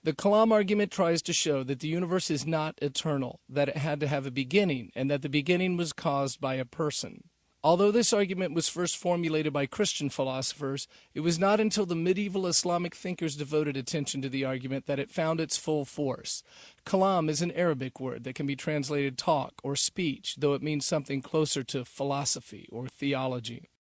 The Kalam argument tries to show that the universe is not eternal, that it had to have a beginning, and that the beginning was caused by a person. Although this argument was first formulated by Christian philosophers, it was not until the medieval Islamic thinkers devoted attention to the argument that it found its full force. Kalam is an Arabic word that can be translated talk or speech, though it means something closer to philosophy or theology.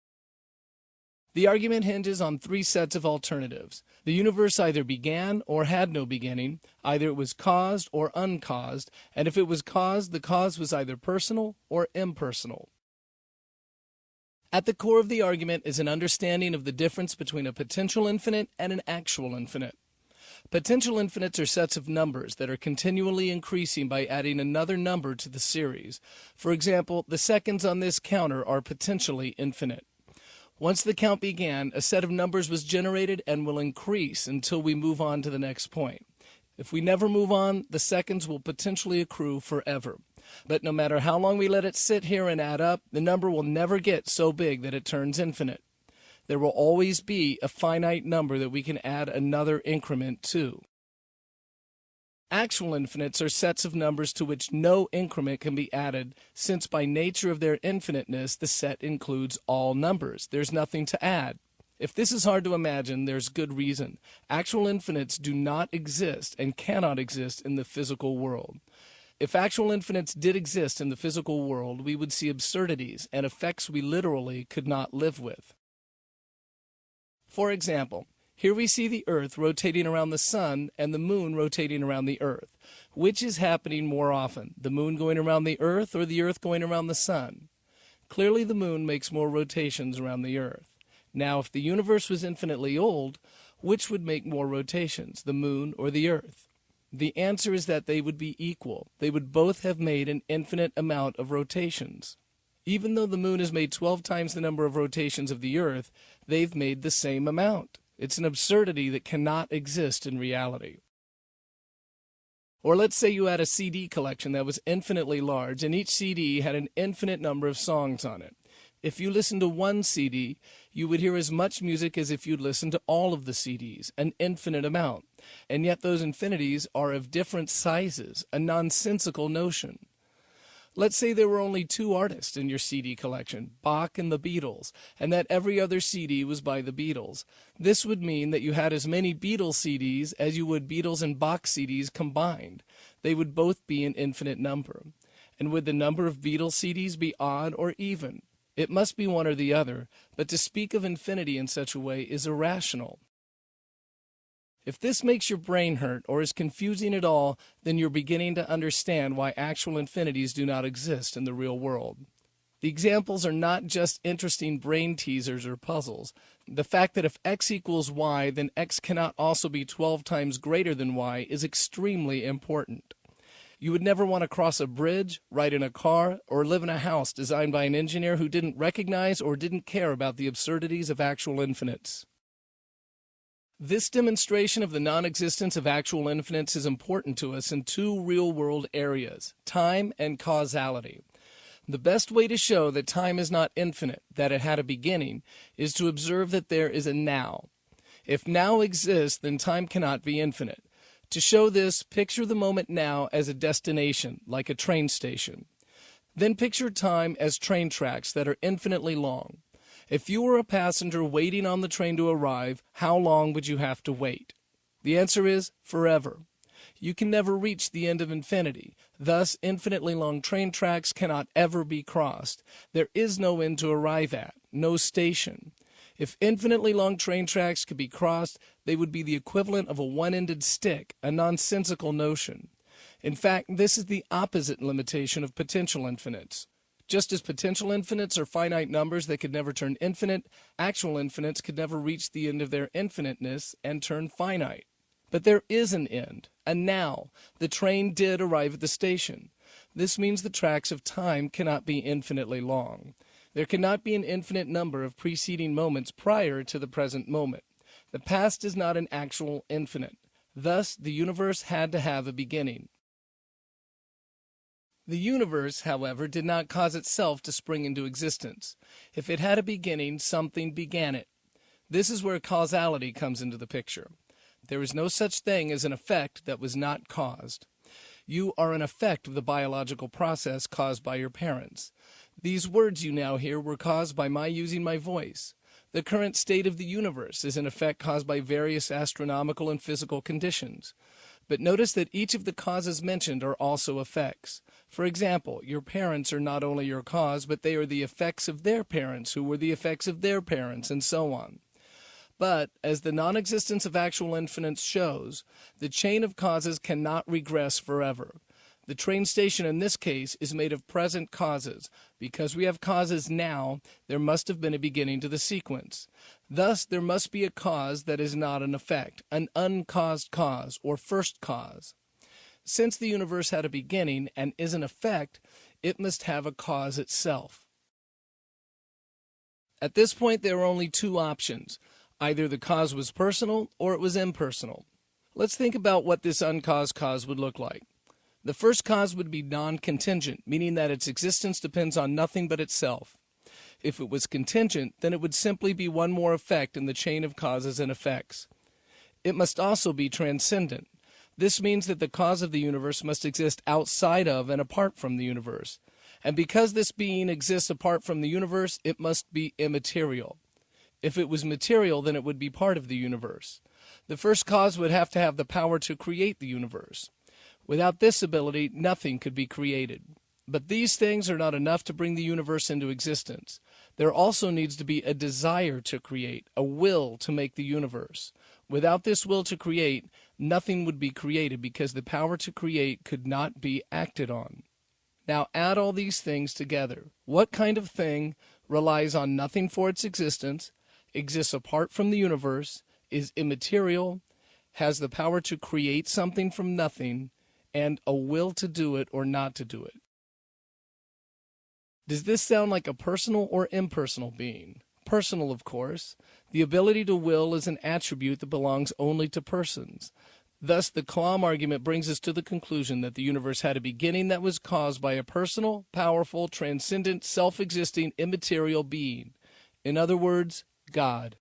The argument hinges on three sets of alternatives. The universe either began or had no beginning, either it was caused or uncaused, and if it was caused, the cause was either personal or impersonal. At the core of the argument is an understanding of the difference between a potential infinite and an actual infinite. Potential infinites are sets of numbers that are continually increasing by adding another number to the series. For example, the seconds on this counter are potentially infinite. Once the count began, a set of numbers was generated and will increase until we move on to the next point. If we never move on, the seconds will potentially accrue forever. But no matter how long we let it sit here and add up, the number will never get so big that it turns infinite. There will always be a finite number that we can add another increment to. Actual infinites are sets of numbers to which no increment can be added, since by nature of their infiniteness, the set includes all numbers. There's nothing to add. If this is hard to imagine, there's good reason. Actual infinites do not exist and cannot exist in the physical world. If actual infinites did exist in the physical world, we would see absurdities and effects we literally could not live with. For example, here we see the Earth rotating around the Sun and the Moon rotating around the Earth. Which is happening more often, the Moon going around the Earth or the Earth going around the Sun? Clearly the Moon makes more rotations around the Earth. Now, if the universe was infinitely old, which would make more rotations, the Moon or the Earth? The answer is that they would be equal. They would both have made an infinite amount of rotations. Even though the Moon has made 12 times the number of rotations of the Earth, they've made the same amount. It's an absurdity that cannot exist in reality. Or let's say you had a CD collection that was infinitely large, and each CD had an infinite number of songs on it. If you listened to one CD, you would hear as much music as if you'd listened to all of the CDs, an infinite amount. And yet those infinities are of different sizes, a nonsensical notion. Let's say there were only two artists in your CD collection, Bach and the Beatles, and that every other CD was by the Beatles. This would mean that you had as many Beatles CDs as you would Beatles and Bach CDs combined. They would both be an infinite number. And would the number of Beatles CDs be odd or even? It must be one or the other, but to speak of infinity in such a way is irrational. If this makes your brain hurt or is confusing at all, then you're beginning to understand why actual infinities do not exist in the real world. The examples are not just interesting brain teasers or puzzles. The fact that if x equals y, then x cannot also be 12 times greater than y is extremely important. You would never want to cross a bridge, ride in a car, or live in a house designed by an engineer who didn't recognize or didn't care about the absurdities of actual infinites. This demonstration of the non-existence of actual infinites is important to us in two real-world areas, time and causality. The best way to show that time is not infinite, that it had a beginning, is to observe that there is a now. If now exists, then time cannot be infinite. To show this, picture the moment now as a destination, like a train station. Then picture time as train tracks that are infinitely long. If you were a passenger waiting on the train to arrive, how long would you have to wait? The answer is forever. You can never reach the end of infinity. Thus, infinitely long train tracks cannot ever be crossed. There is no end to arrive at, no station. If infinitely long train tracks could be crossed, they would be the equivalent of a one-ended stick, a nonsensical notion. In fact, this is the opposite limitation of potential infinites. Just as potential infinites are finite numbers that could never turn infinite, actual infinites could never reach the end of their infiniteness and turn finite. But there is an end, a now. The train did arrive at the station. This means the tracks of time cannot be infinitely long. There cannot be an infinite number of preceding moments prior to the present moment. The past is not an actual infinite. Thus, the universe had to have a beginning. The universe, however, did not cause itself to spring into existence. If it had a beginning, something began it. This is where causality comes into the picture. There is no such thing as an effect that was not caused. You are an effect of the biological process caused by your parents. These words you now hear were caused by my using my voice. The current state of the universe is an effect caused by various astronomical and physical conditions. But notice that each of the causes mentioned are also effects. For example, your parents are not only your cause, but they are the effects of their parents, who were the effects of their parents, and so on. But, as the non-existence of actual infinites shows, the chain of causes cannot regress forever. The train station in this case is made of present causes. Because we have causes now, there must have been a beginning to the sequence. Thus, there must be a cause that is not an effect, an uncaused cause, or first cause. Since the universe had a beginning and is an effect, it must have a cause itself. At this point, there are only two options. Either the cause was personal or it was impersonal. Let's think about what this uncaused cause would look like. The first cause would be non-contingent, meaning that its existence depends on nothing but itself. If it was contingent, then it would simply be one more effect in the chain of causes and effects. It must also be transcendent. This means that the cause of the universe must exist outside of and apart from the universe. And because this being exists apart from the universe, it must be immaterial. If it was material, then it would be part of the universe. The first cause would have to have the power to create the universe. Without this ability, nothing could be created. But these things are not enough to bring the universe into existence. There also needs to be a desire to create, a will to make the universe. Without this will to create, nothing would be created because the power to create could not be acted on. Now add all these things together. What kind of thing relies on nothing for its existence, exists apart from the universe, is immaterial, has the power to create something from nothing, and a will to do it or not to do it? Does this sound like a personal or impersonal being? Personal, of course. The ability to will is an attribute that belongs only to persons. Thus, the Kalam argument brings us to the conclusion that the universe had a beginning that was caused by a personal, powerful, transcendent, self-existing, immaterial being. In other words, God.